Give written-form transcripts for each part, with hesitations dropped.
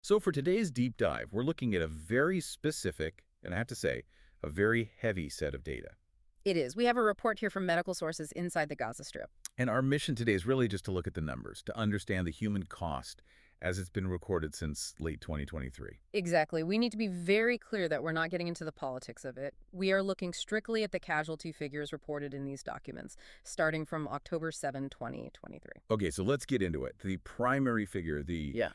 So for today's deep dive, we're looking at a very specific, and I have to say, a very heavy set of data. It is. We have a report here from medical sources inside the Gaza Strip. And our mission today is really just to look at the numbers, to understand the human cost as it's been recorded since late 2023. Exactly. We need to be very clear that we're not getting into the politics of it. We are looking strictly at the casualty figures reported in these documents, starting from October 7, 2023. Okay, so let's get into it. The primary figure, the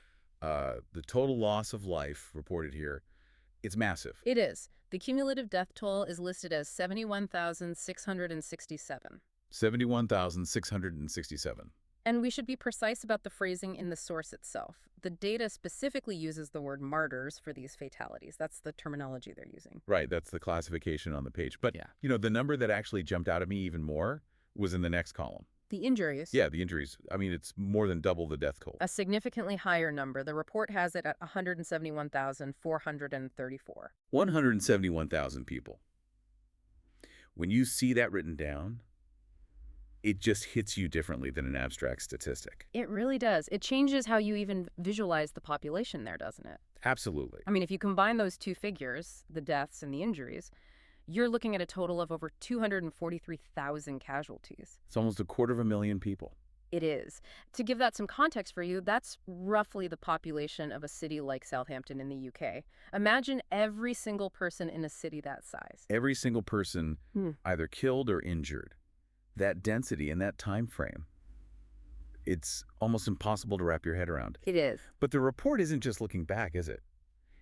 total loss of life reported here, it's massive. It is. The cumulative death toll is listed as 71,667. 71,667. And we should be precise about the phrasing in the source itself. The data specifically uses the word martyrs for these fatalities. That's the terminology they're using. Right, that's the classification on the page. But, Yeah. the number that actually jumped out at me even more was in the next column. The injuries. Yeah, the injuries. I mean, it's more than double the death toll. A significantly higher number. The report has it at 171,434. 171,000 people. When you see that written down, it just hits you differently than an abstract statistic. It really does. It changes how you even visualize the population there, doesn't it? Absolutely. I mean, if you combine those two figures, the deaths and the injuries, you're looking at a total of over 243,000 casualties. It's almost 250,000 people. It is. To give that some context for you, that's roughly the population of a city like Southampton in the UK. Imagine every single person in a city that size. Every single person either killed or injured. That density and that time frame, it's almost impossible to wrap your head around. It is. But the report isn't just looking back, is it?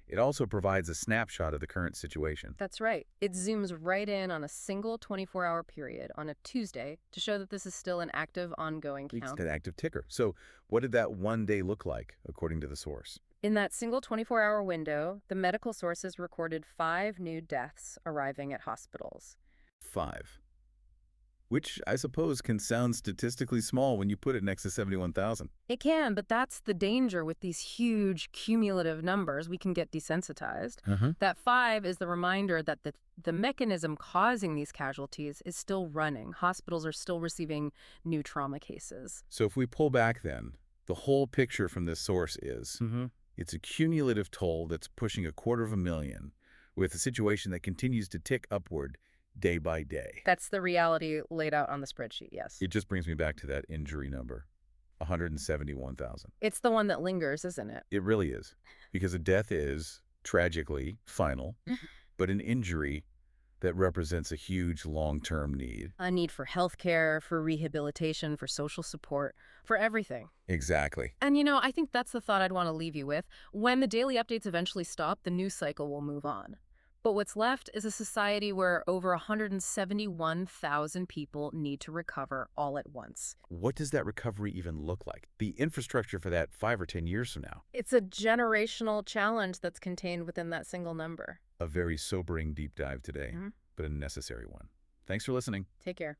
It also provides a snapshot of the current situation. That's right. It zooms right in on a single 24-hour period on a Tuesday to show that this is still an active, ongoing It's count. an active ticker. So what did that one day look like, according to the source? In that single 24-hour window, the medical sources recorded 5 new deaths arriving at hospitals. 5. Which I suppose can sound statistically small when you put it next to 71,000. It can, but that's the danger with these huge cumulative numbers. We can get desensitized. That 5 is the reminder that the mechanism causing these casualties is still running. Hospitals are still receiving new trauma cases. So if we pull back then, the whole picture from this source is it's a cumulative toll that's pushing 250,000 with a situation that continues to tick upward day by day. That's the reality laid out on the spreadsheet, yes. It just brings me back to that injury number, 171,000. It's the one that lingers, isn't it? It really is, because a death is, tragically, final, but an injury that represents a huge long-term need. A need for health care, for rehabilitation, for social support, for everything. Exactly. And I think that's the thought I'd want to leave you with. When the daily updates eventually stop, the news cycle will move on. But what's left is a society where over 171,000 people need to recover all at once. What does that recovery even look like? The infrastructure for that 5 or 10 years from now? It's a generational challenge that's contained within that single number. A very sobering deep dive today, but a necessary one. Thanks for listening. Take care.